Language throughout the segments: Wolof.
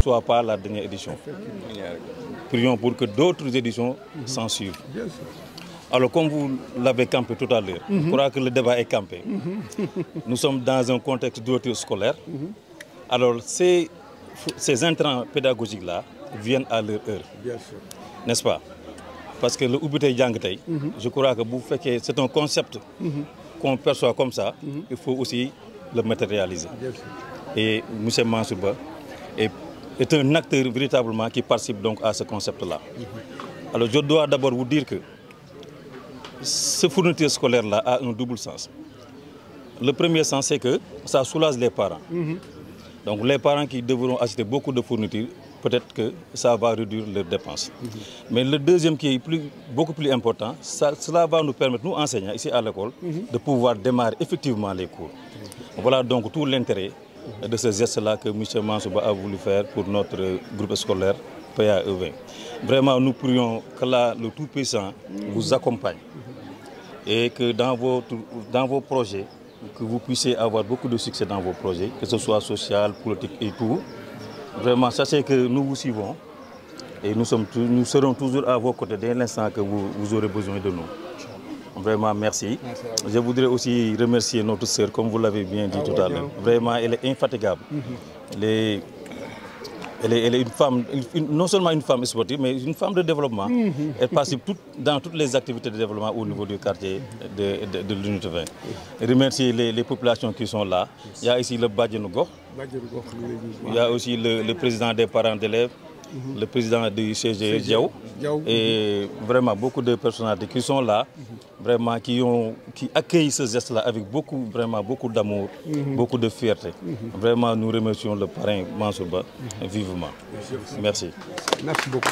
soit pas la dernière édition. Prions pour que d'autres éditions s'en suivent. Alors, comme vous l'avez campé tout à l'heure, je crois que le débat est campé. Nous sommes dans un contexte d'ouverture scolaire. Alors, ces intrants pédagogiques-là viennent à leur heure, n'est-ce pas? Parce que le Ubi Tay Jang Tay, je crois que c'est un concept qu'on perçoit comme ça, il faut aussi le matérialiser. Et M. Mansour Ba est un acteur véritablement qui participe donc à ce concept-là. Alors, je dois d'abord vous dire que ce fourniture scolaire-là a un double sens. Le premier sens, c'est que ça soulage les parents. Donc les parents qui devront acheter beaucoup de fournitures, peut-être que ça va réduire leurs dépenses. Mais le deuxième qui est beaucoup plus important, cela va nous permettre, nous enseignants ici à l'école, de pouvoir démarrer effectivement les cours. Voilà donc tout l'intérêt de ce geste-là que M. Mansour Ba a voulu faire pour notre groupe scolaire PAE20. Vraiment, nous prions que le Tout-Puissant vous accompagne et que dans vos projets, que vous puissiez avoir beaucoup de succès dans vos projets, que ce soit social, politique et tout. Vraiment, sachez que nous vous suivons et nous serons toujours à vos côtés dès l'instant que vous aurez besoin de nous. Vraiment, merci. Je voudrais aussi remercier notre sœur, comme vous l'avez bien dit tout à l'heure. Vraiment, elle est infatigable. Elle est une femme, non seulement une femme sportive, mais une femme de développement. Elle participe dans toutes les activités de développement au niveau du quartier de l'unité 20. Remercier les populations qui sont là. Il y a ici le Badjanougor. Il y a aussi le président des parents d'élèves, le président du CG Diaw, et vraiment beaucoup de personnalités qui sont là, vraiment qui accueillent ce geste-là avec beaucoup d'amour, beaucoup de fierté. Vraiment, nous remercions le parrain Mansour Ba vivement. Merci. Merci beaucoup.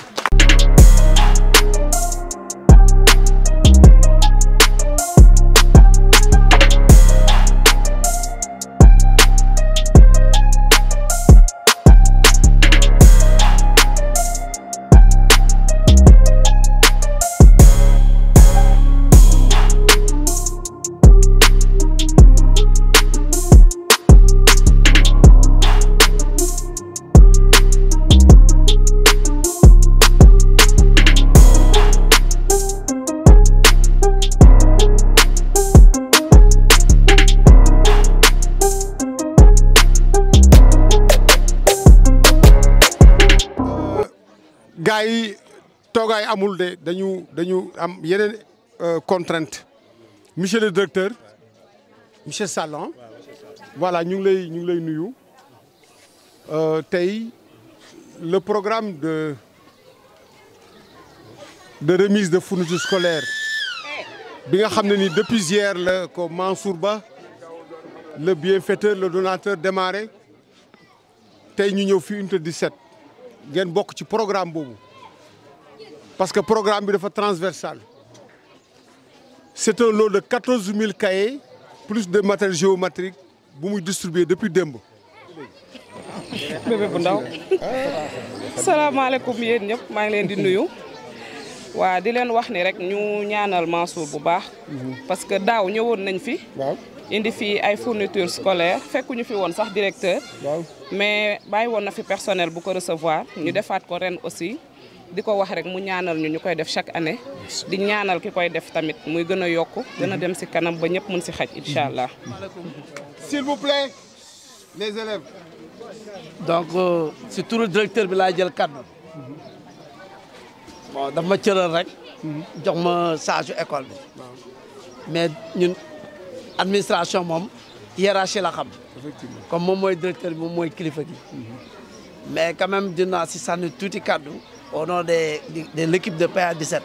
gars yi toogaay amul de dañu am yeneen contrainte monsieur le directeur monsieur Sallan voilà ñu ngi lay nuyu tey le programme de remise de fournitures scolaires bi nga xam ne ni depuis hier la ko Mansour Ba le bienfaiteur le donateur démarré tey ñu ñëw fii unité 17 ngeen bokk ci programme boobu parce que programme bi dafa transversal c'est un lot de 14 000 cahiers plus de matériel géométrique bu muy distribué depuis démb. bébé bu ndaw salaamaaleykum yéen ñëpp maa ngi leen di nuyu waa di leen wax ni rek ñu ñaanal Mansour bu baax parce que daaw ñëwoon nañ fi indi fi ay fournitures scolaires fekkuñu fi woon sax directeur mais bàyyi woon na fi personnel bu ko recevoir ñu defaat ko ren aussi di ko wax rek mu ñaanal ñu koy def chaque année di ñaanal ki koy def tamit muy gën a yokku gën a dem si kanam ba ñëpp mun si xaj incha allah. S'il vous plaît les élèves. donc si turu directeur bi laa jël kaddu bon daf ma cëral rek jox ma sage école bi mais ñun administration moom hiérarchie la xam comme moom mooy directeur bi moom mooy kilifa gi mais quand même dinaa si sànni tuuti kaddu au nom de l'équipe de PA17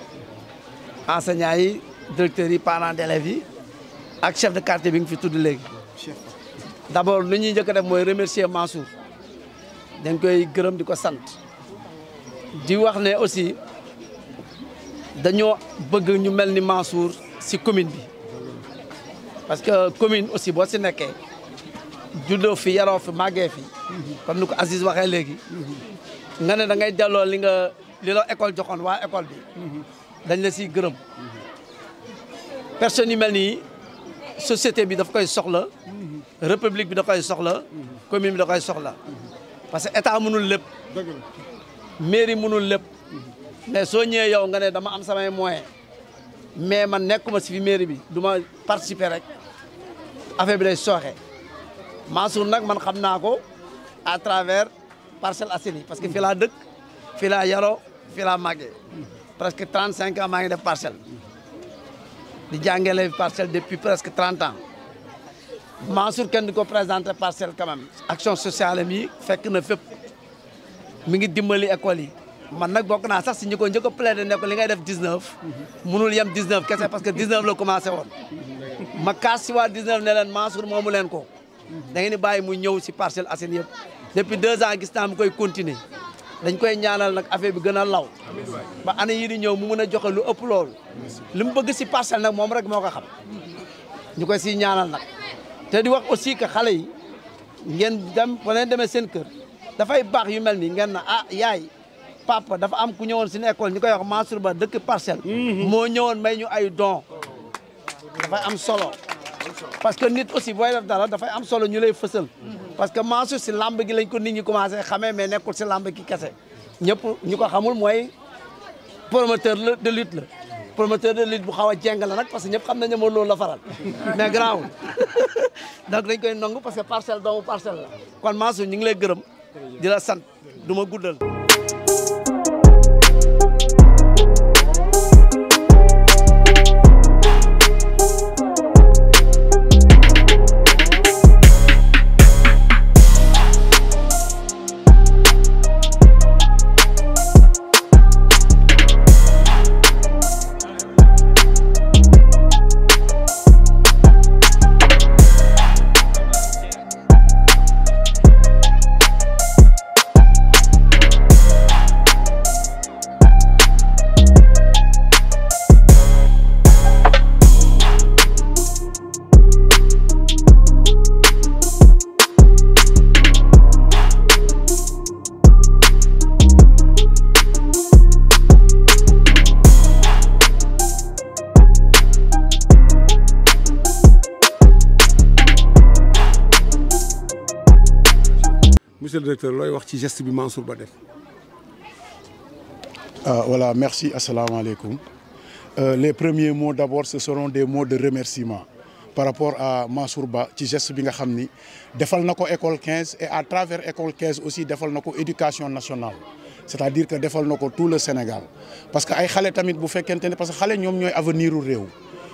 enseignants yi directeurs yi parents d'élèves yi ak chef de quartier bi nga fi tudd léegi d'abord li ñuy njëkk a def mooy remercier Mansour dañ koy gërëm di ko sant di wax ne aussi dañoo bëgg ñu mel ni Mansour si commune bi parce que commune aussi boo si nekkee juddoo fi yaroo fi màggee fi comme ni ko Aziz waxee léegi nga ne da ngay delloo li la école joxoon waa école bi dañ la siy gërëm personnes yu mel nii société bi daf koy soxla république bi da koy soxla commune bi da koy soxla parce que état mënul lépp mairie mënul lépp mais soo ñëwee yow nga ne dama am samay moyen mais man nekkuma si fi mairie bi du ma participer rek affaire bi day sooxe Mansour nag man xam naa ko à travers Parcelles Assainies parce que fii laa dëkk fii laa yaroo fii laa màggee presque 35 ans maa ngi def parcelle di jàngale parcelle depuis presque 30 ans Mansour kenn di ko présenté parcelle quand même action sociale mi fekk na fépp mi ngi dimbali école yi man nag bokk naa sax si ñi ko njëkk a plaidé ne ko li ngay def 19 mënul yem 19 kese parce que 19 la commencé woon ma kaas si waa 19 ne leen Mansour moomu leen ko da ngeen di bàyyi mu ñëw si Parcelles Assainies yëpp depuis 2 ans gis naa mu koy continuer dañ koy ñaanal nag affaire bi gën a law ba année yii di ñëw mu mën a joxe lu ëpp loolu li mu bëgg si parcelle nag moom rek moo ko xam ñu koy si ñaanal nag te di wax aussi que xale yi ngeen dem ba leen demee seen kër dafay baax yu mel ni ngeen na ah yaay papa dafa am ku ñëwoon suñu école ñu koy wax Mansour Ba dëkk Parcelles moo ñëwoon may ñu ay don dafay am solo parce que nit aussi booy def dara dafay am solo ñu lay fësal parce que Mansour si lamb gi lañ ko nit ñi commencé xamee mais nekkul si lamb gi kese ñëpp ñu ko xamul mooy promoteur de lutte la promoteur de lutte bu xaw a jeng la nag parce que ñëpp xam nañu ne loolu la faral mais garaawul donc dañ koy nangu parce que parcelle doomu parcelle la kon Mansour ñu ngi lay gërëm di la sant du ma guddal. Monsieur le directeur looy wax ci geste bi Mansour Ba def. Voilà, merci, assalamu alaikum. Les premiers mots d'abord, ce seront des mots de remerciement par rapport à Mansour Ba ci geste bi nga xam ni defal na ko école 15 et à travers école 15 aussi defal na ko éducation nationale. C'est-à-dire que defal na ko tout le Sénégal parce que ay xale tamit bu fekkente ne parce que xale ñoom ñooy avenir u réew.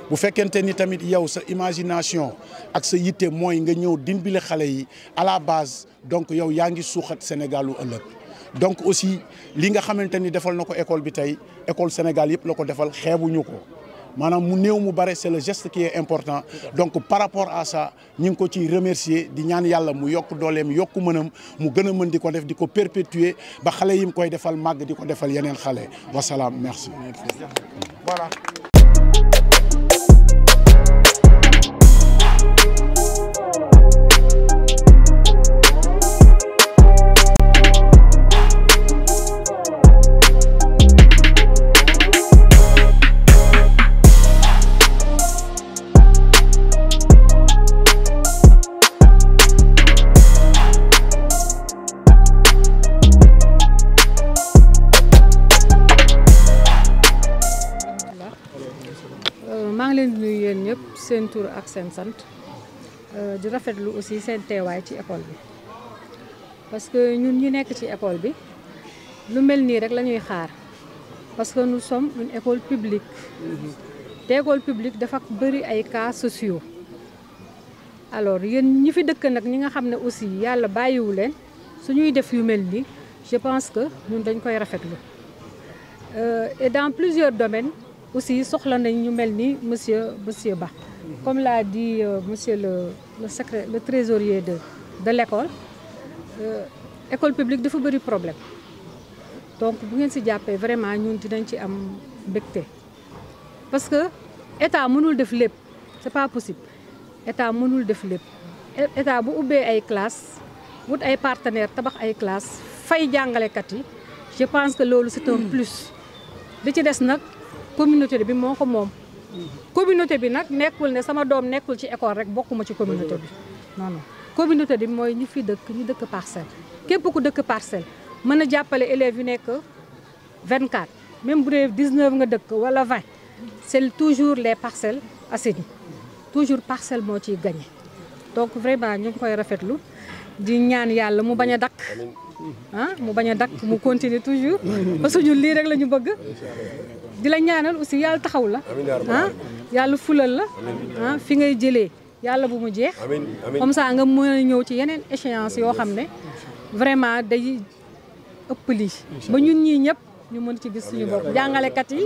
bu fekkente ni tamit yow sa imagination ak sa yitte mooy nga ñëw dimbali xale yi à la base donc yow yaa ngi suuxat Sénégal lu ëllëg donc aussi li nga xamante ni defal na ko école bi tey école Sénégal yëpp la ko defal xeebuñu ko maanaam mu néew mu bare c'est le geste qui est important donc par rapport à ça ñu ngi ko ciy remercier di ñaan yàlla mu yokk dooleem yokk mënam mu gën a mën di ko def di ko perpétuer ba xale yi mu koy defal màgg di ko defal yeneen xale wasalaam merci. Voilà. maa ngi leen di nuyu yéen ñëpp seen tur ak seen sant di rafetlu aussi seen teewaay ci école bi parce que ñun ñi nekk ci école bi lu mel nii rek la ñuy xaar parce que nous sommes une école publique te école publique dafa bëri ay cas sociaux alors yéen ñi fi dëkk nag ñi nga xam ne aussi yàlla bàyyiwu leen suñuy def yu mel nii je pense que ñun dañ koy rafetlu et dans plusieurs domaines aussi soxla nañ ñu mel ni monsieur Ba comme l'a dit monsieur le trésorier de l'école école publique dafa bëri problème donc bu ngeen si jàppee vraiment ñun dinañ ci am mbégte parce que état mënul def lépp c'est pas possible état mënul def lépp état bu ubbee ay classes wut ay partenaires tabax ay classes fay jàngalekat yi je pense que loolu c'est un plus li ci des nag communauté bi moo ko moom communauté bi nag nekkul ne sama doom nekkul ci école rek bokkuma ci communauté bi non non communauté bi mooy ñu fi dëkk ñu dëkk Parcelles képp ku dëkk parcelle mën a jàppale élèves yu nekk 24 même bu dee 19 nga dëkk wala 20 c'est toujours les Parcelles Assainies toujours parcelle moo ciy gagné donc vraiment ñu ngi koy rafetlu di ñaan yàlla mu bañ a dakk mu bañ a dakk mu continuer toujours parce que ñun lii rek la ñu bëgg di la ñaanal aussi yàlla taxaw la yàlla fulal la fi ngay jëlee yàlla bu mu jeex comme ça nga mën a ñëw ci yeneen échéance yoo xam ne vraiment day ëpp lii ba ñun ñii ñëpp ñu mën ci gis suñu bopp jàngalekat yi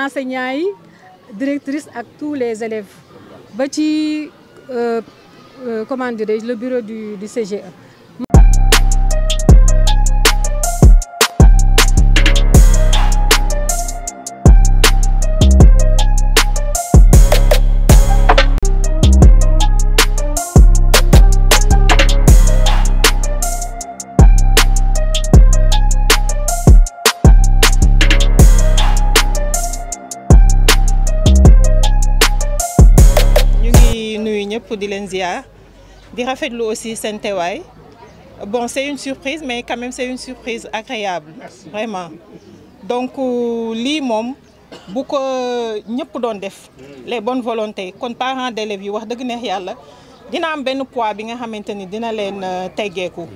enseignants yi directrice ak tous les élèves ba ci comment dirais-je le bureau du CGE. di leen ziar di rafetlu aussi seen teewaay bon c'est une surprise mais quand même c'est une surprise agréable vraiment donc lii moom bu ko ñëpp doon def les bonnes volontés kon parents d'élèves yi wax dëgg neex yàlla dina am benn poids bi nga xamante ni dina leen teggeeku.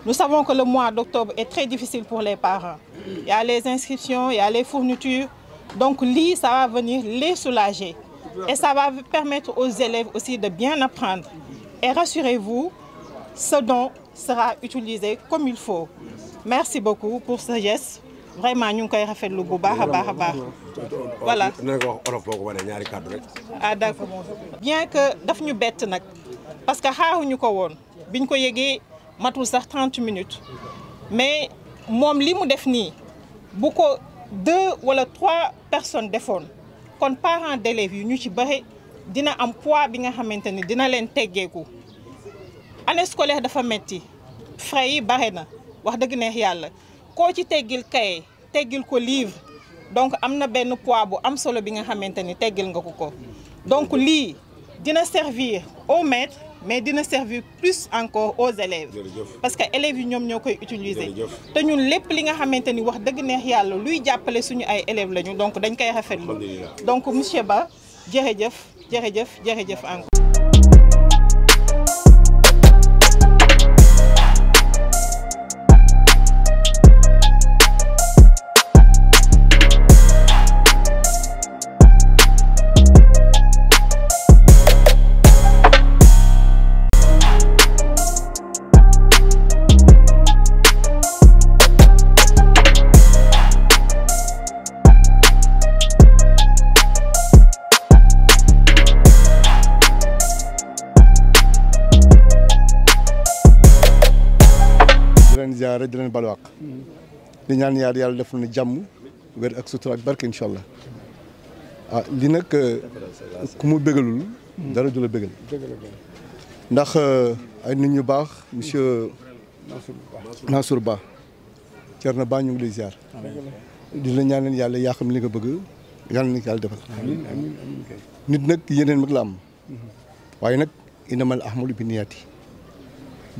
Nous savons que le mois d'octobre est très difficile pour les parents. Il y a les inscriptions, il y a les fournitures, donc lii ça va venir les soulager. Et ça va permettre aux élèves aussi de bien apprendre. Et rassurez-vous, ce don sera utilisé comme il faut. Merci beaucoup pour ce geste. Vraiment, nous avons fait le bout. Voilà. Ah, d'accord. Bien que nous avons bête, parce que nous avons fait 30 minutes. Mais moi, ce que je fais, beaucoup 2 ou 3 personnes défendent. Kon parents d'élèves yu ñu ci bari dina am poids bi nga xamanteni dina leen teggeeku année scolaire dafa metti frais yi bare na wax dëgg neex yàlla koo ci teggil kaye teggil ko livre donc am na benn poids bu am solo bi nga xamanteni teggil nga ko donc lii dina servir aux maîtres mais dina servir plus encore aux élèves parce que élèves yi ñoom ñoo koy utiliser te ñun lépp li nga xamante ni wax dëgg neex yàlla luy jàppale suñu ay élèves lañu donc dañ koy rafetlu donc monsieur Ba jërëjëf encore. ziaré di leen balu àq di ñaan yàlla def na jàmm wér ak sutura ak barke incha allah li nag ku mu bégalul dara du la bégal ndax ay nit ñu baax monsieur Mansour Ba Thierno Ba ñu ngi lay ziar di la ñaanal yàlla yaa xam li nga bëgg yàlla na yàlla defal nit nag yeneen mag la am waaye nag innamal a'maalu binniyaati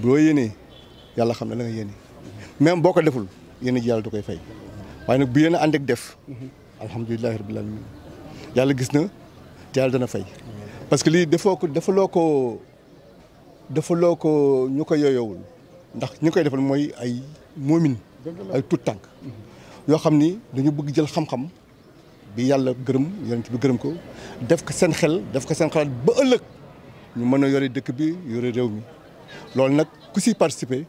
boo yéenee yàlla xam ne la nga yéene même boo ko deful yéene ji yàlla da koy fay waaye nag bu yéene ànd ak def alhamdulilahi rabbil alamin yàlla gis na te yàlla dana fay parce que lii defaloo ko ñu ko yooyowul ndax ñu koy defal mooy ay moomin ay tout tànk yoo xam ni dañu bëgg jël xam-xam bi yàlla gërëm yonent bi gërëm ko def ko seen xel def ko seen xalaat ba ëllëg ñu mën a yore dëkk bi yore réew mi loolu nag ku si participer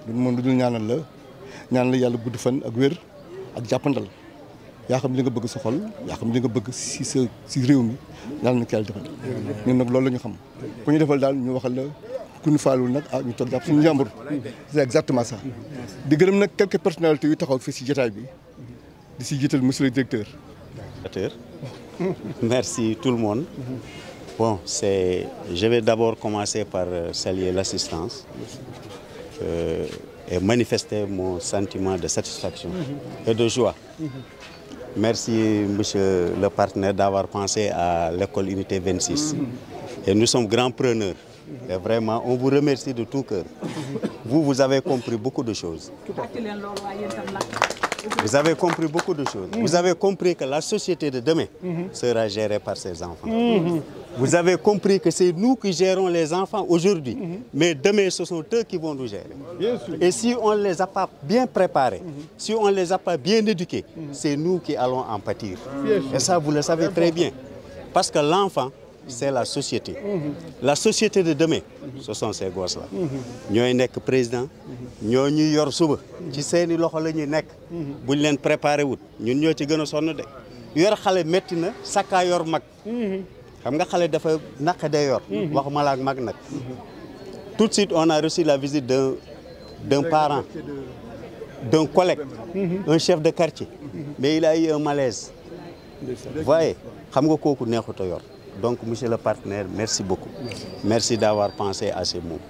du moom lu dul ñaanal la yàlla gudd fan ak wér ak jàppandal yaa xam li nga bëgg sa xol yaa xam li nga bëgg si réew mi yàlla na ko yàlla defal ñun nag loolu la ñu xam ku ñu defal daal ñu waxal la ku ñu faalul nag ñu toog jàpp suñu njàmbur c'est exactement ça di gërëm nag quelques personnalités yu taxaw fii si jotaay bi di si jiital monsieur le directeur. Merci tout le monde. Bon, je vais d'abord commencer par saluer l'assistance et manifester mon sentiment de satisfaction et de joie. Merci, monsieur le partenaire, d'avoir pensé à l'école Unité 26. Et nous sommes grands preneurs. Et vraiment, on vous remercie de tout cœur. vous avez compris beaucoup de choses. Vous avez compris beaucoup de choses. Vous avez compris que la société de demain sera gérée par ses enfants. Vous avez compris que c'est nous qui gérons les enfants aujourd'hui, mais demain, ce sont eux qui vont nous gérer. Et si on ne les a pas bien préparés, si on ne les a pas bien éduqués, c'est nous qui allons en pâtir. Et ça, vous le savez très bien. Parce que l'enfant, c'est la société. La société de demain, ce sont ces gosses-là. Nous sommes président, nous sommes suba. Ci seeni loxo la ñuy nekk. Buñ leen préparé wut, ñun ñoo ci gën a sonn de. Yor xale metti na, saka yor mag. Xam nga xale dafa naqadee yor. Waxuma la ak mag nag. Tout de suite, on a reçu la visite d'un parent, d'un collègue, un chef de quartier. Mais il a eu un malaise. Vous voyez, xam nga kooku neexut a yor. Donc, monsieur le partenaire, merci beaucoup. Merci d'avoir pensé à ces mots.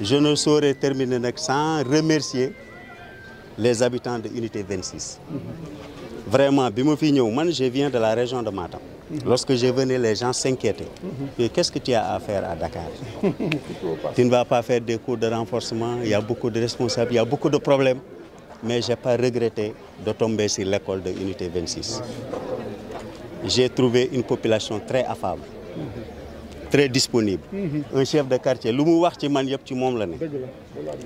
Je ne saurais terminer sans remercier les habitants de l'unité 26. Vraiment, je viens de la région de Matam. Lorsque je venais, les gens s'inquiétaient. Qu'est-ce que tu as à faire à Dakar? Tu ne vas pas faire des cours de renforcement, il y a beaucoup de responsables, il y a beaucoup de problèmes. Mais je n'ai pas regretté de tomber sur l'école de l'unité 26. J'ai trouvé une population très affable, très disponible. Un chef de quartier, lu mu wax ci man yëpp ci moom la ne.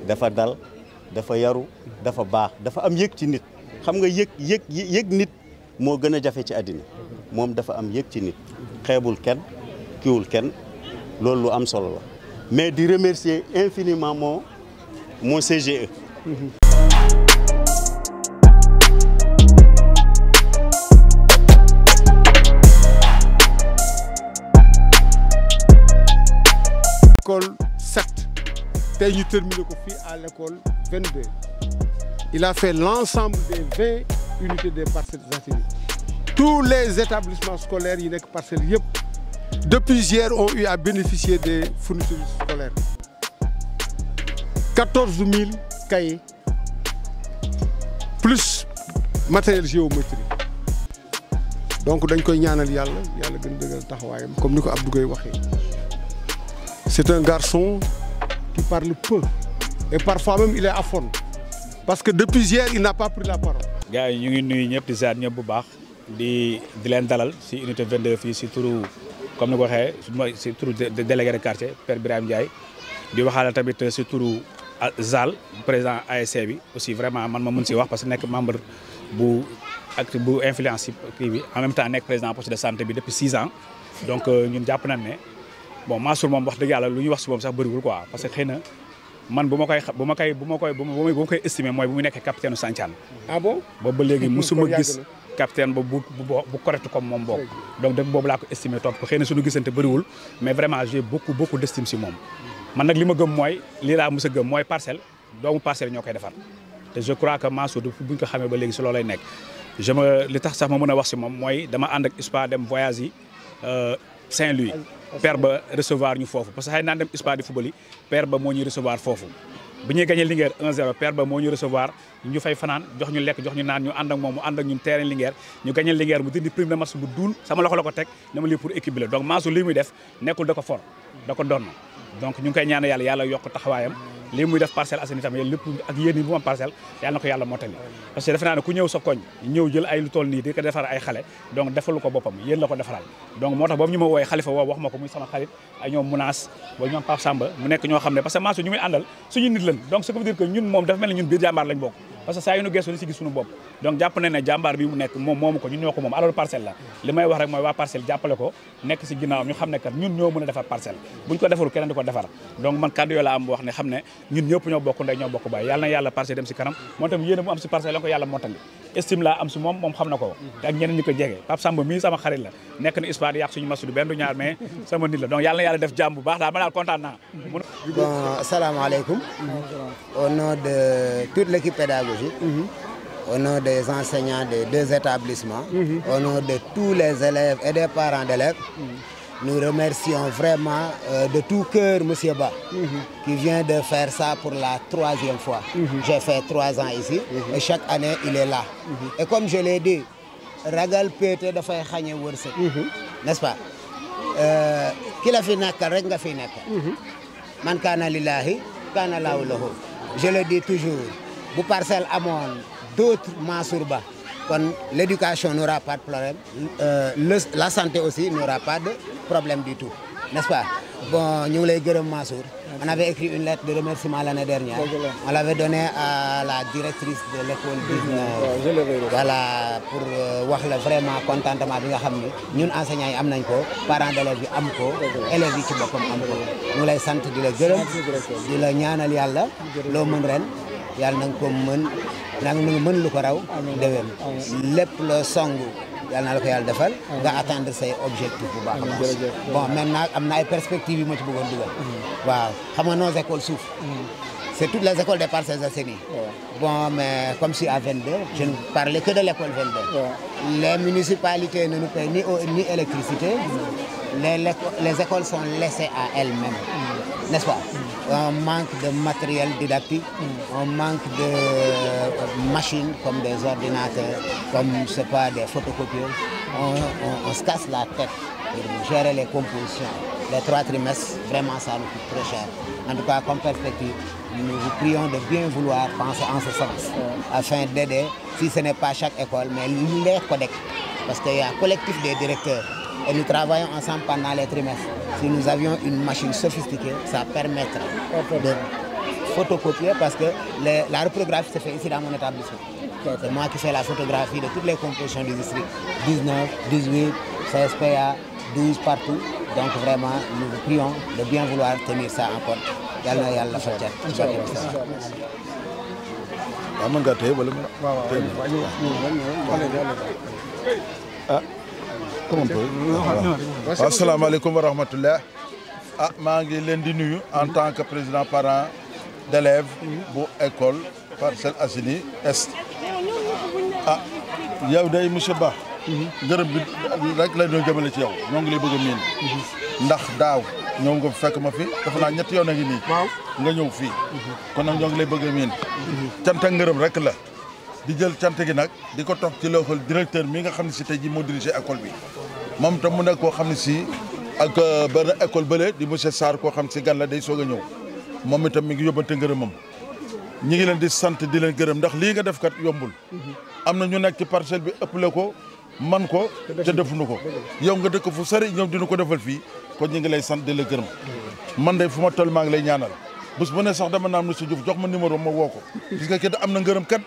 Dafa dal, dafa yaru, dafa baax, dafa am yëg ci nit. Xam nga yëg nit moo gën a jafe ci àddina. Moom dafa am yëg ci nit. Xeebul kenn, kiwul kenn, loolu lu am solo la. Mais di remercier infiniment mon CGE. L'école 7, nous terminons à l'école 22. Il a fait l'ensemble des 20 unités des parcelles assainies. Tous les établissements scolaires qui sont parcelles, depuis hier, ont eu à bénéficier des fournitures scolaires. 14 000 cahiers, plus matériel géométrique. Donc, nous avons comme nous Abdou Gueye waxé. C'est un garçon qui parle peu et parfois même il est aphone parce que depuis hier il n'a pas pris la parole. Gars yi ñu ngi nuyu ñëpp di ziar ñëpp bu baax di leen dalal ci unité 22 fii ci turu comme ni ko waxee ci turu délégué de quartier Père Birame Ndiaye di waxaale tamit ci turu Zal président ASC bi aussi vraiment man ma mën ci wax parce que nekk membre bu influence kii bi en même temps nekk président poste de santé bi depuis 6 ans donc ñun jàpp nañ ne. Bon, Mansour moom wax dëgg yàlla lu ñuy wax si moom sax bëriwul quoi parce que xëy na man bu ma koy estimer mooy bu muy nekk capitaine u Santhiane. Ah bon? Boobu ba léegi musuma gis capitaine bu correct comme moom boobu. Donc depuis boobu laa ko estimer topp ko xëy na suñu gisante bëriwul mais vraiment j'ai beaucoup d'estime si moom. Man nag li ma gëm mooy lii laa mos a gëm mooy parcelle doomu parcelle ñoo koy defar te je crois que Mansour depuis bu ñu ko xamee ba léegi si loolay nekk. li tax sax ma mën a wax si moom mooy dama ànd ak ISPA dem voyage yi Saint-Louis. Père ba recevoir ñu foofu parce que xëy naan dem ISPA di football yi Père ba moo ñuy recevoir foofu bi ñuy gagné Linguère 1-0 Père ba moo ñu recevoir ñu fay fanaan jox ñu lekk jox ñu naan ñu ànd ak moom mu ànd ak ñun terrain Linguère ñu gagné Linguère mu dindi prime de match bu duun sama loxo la ko teg ne ma lii pour équipe bi la donc Mansour lii muy def nekkul da ko for da ko donn donc ñu ngi koy ñaan yàlla yokk taxawaayam lii muy def Parcelles Assainies tam lépp ak yéen ñi bu am parcelle yàlla na ko yàlla mottali parce que defe naa ne ku ñëw sa koñ ñëw jël ay lu toll nii di ko defar ay xale donc defalu ko boppam yéen la ko defaral donc moo tax boobu ñu ma wooye Khalifa woo wax ma ko muy sama xarit ay ñoom Mounas ba ñoom Pape Samba mu nekk ñoo xam ne parce que Mansour ñu muy àndal suñu nit lañ donc ce qui veut dire que ñun moom dafa mel ni ñun biir jàmbaar lañ bokk parce que saa yu ñu geesoo li si gis suñu bopp donc jàpp nañ ne jàmbaar bi mu nekk moom moomu ko ñun ñoo ko moom alors parcelle la li may wax rek mooy waa parcelle jàppale ko nekk si ginnaawam ñu xam ne kat ñun ñoo mën a defar parcelle buñ ko defaru keneen di ko defar donc man kàddu yoo la am wax ne xam ne ñun ñëpp ñoo bokk ndey ñoo bokk baay yàlla na yàlla parcelle dem si kanam moom tam yéen a mu am si parcelle la ko yàlla mottali estime laa am si moom xam na ko te ak ñeneen ñi ko jege Pape Samba mii sama xarit la nekk na ISPA di yàq suñu masu du benn du ñaar mais sama nit la donc yàlla na yàlla def jàmm bu baax daal ma daal kontaan naa bon asalaamaaleykum au nom de toute l'équipe pédagogique au nom des enseignants des 2 établissements au nom de tous les élèves et des parents d'élèves nous remercions vraiment de tout cœur monsieur Ba qui vient de faire ça pour la 3e fois. J'ai fait 3 ans ici et chaque année il est là. Et comme je l'ai dit, ragal pété dafay xañe wërsëg, n'est-ce pas? Ki la fi nekkal rek nga fi nekkal. Man kaana lillahi kaana laahu lahu. je le dis toujours bu Parcelles amoon d'autres Mansour Ba kon l'éducation n'aura pas de problème la santé aussi n'aura pas de problème du tout n'est-ce pas bon ñu ngi lay gërëm Mansour on avait écrit une lettre de remerciement l'année dernière on l'avait donné à la directrice de l'école 19 voilà pour wax la vraiment contentement bi nga xam ni ñun enseignants yi am nañ ko parents d'élèves yi am ko élèves yi ci boppam am ko ñu ngi lay sant di la gërëm di la ñaanal yàlla loo mën ren yàlla na nga ko mën na nga mën lu ko raw déwén lépp loo songu yàlla na la ko yàlla defal nga atteindre say objectifs bu baax a baax bon maintenant am na ay perspectives yu ma ci bëggoon dugal waaw xam nga nos écoles souffrent c'est toutes les écoles des Parcelles Assainies bon mais comme si à 22 je ne parlais que de l'école 22 les municipalités ne nous paient ni électricité les écoles sont laissées à elles-mêmes n'est-ce pas on manque de matériel didactique on manque de machines comme des ordinateurs comme c'est pas des photocopieurs on se casse la tête pour gérer les compositions les 3 trimestres vraiment ça nous coûte très cher en tout cas comme perspective nous vous prions de bien vouloir penser en ce sens afin d'aider si ce n'est pas chaque école mais les CODEC parce qu'il y a un collectif des directeurs et nous travaillons ensemble pendant les trimestres. Si nous avions une machine sophistiquée, ça permettrait de photocopier parce que la reprographie se fait ici dans mon établissement. C'est moi qui fais la photographie de toutes les compositions du district. 19, 18, CSPA, 12 partout. Donc vraiment, nous vous prions de bien vouloir tenir ça en compte. Yàlla na yàlla fa cat. asalaamaaleykum wa rahmatullah maa ngi leen di nuyu en tant que président parent d'élèves bu école Parcelles Assainies Est yow day monsieur Ba gërëm bi rek la doon jëmale ci yow ñoo ngi lay bëgg a miin ndax daaw ñëw nga fekk ma fi dafa naa ñetti yoon a ngi nii nga ñëw fii kon nag ñoo ngi lay bëgg a miin cant ak ngërëm rek la di jël cant gi nag di ko toog ci loxol directeur mi nga xam ne si tey jii moo dirigé école bi moom tam mu nekk koo xam ne si ak benn école bële di monsieur Sarr koo xam si gan la day soog a ñëw moom itam mi ngi yóbbante ngërëmam ñi ngi leen di sant di leen gërëm ndax lii nga def kat yombul am na ñu nekk ci parcelle bi ëppale ko man ko te defuñu ko yow nga dëkk fu sori ñoom dina ko defal fii kon ñu ngi lay sant di la gërëm man de fu ma toll maa ngi lay ñaanal bés bu ne sax dama naan monsieur Diouf jox ma numéro ma woo ko parce que kii am na ngërëm kat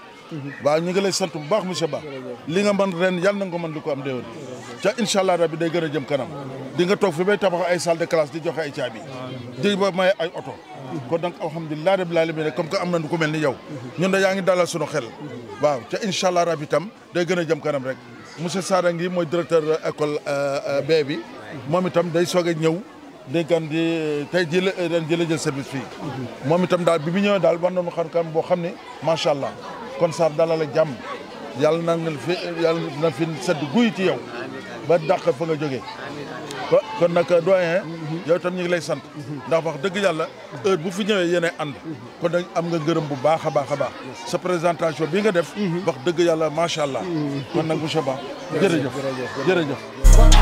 waaw ñu ngi lay sant bu baax monsieur Ba li nga mën ren yàlla na nga ko mën di ko am déwén ca incha allah rabbi day gën a jëm kanam di nga toog fi bay tabax ay salle de classe di joxe ay caabi di ba may ay oto kon donc alhamdulilah rabbil alamin comme que am na ku mel ni yow ñun da yaa ngi dalal sunu xel waaw ca incha allah rabbi itam day gën a jëm kanam rek monsieur Sada ngi mooy directeur école B bi moom itam day soog a ñëw déggan di tey ji la ren ji la jël service fii moom itam daal bi mu ñëwee daal war nañu xam boo xam ne macha allah kon Sarr dalal ak jàmm yàlla na fi sedd guy ci yow ba dàq fa nga jógee kon nag doyen yow itam ñu ngi lay sant ndax wax dëgg yàlla heure bu fi ñëwee yéenay ànd kon nag am nga ngërëm bu baax a baax a baax sa présentation bi nga def wax dëgg yàlla macha allah kon nag monsieur Ba jërëjëf jërëjëf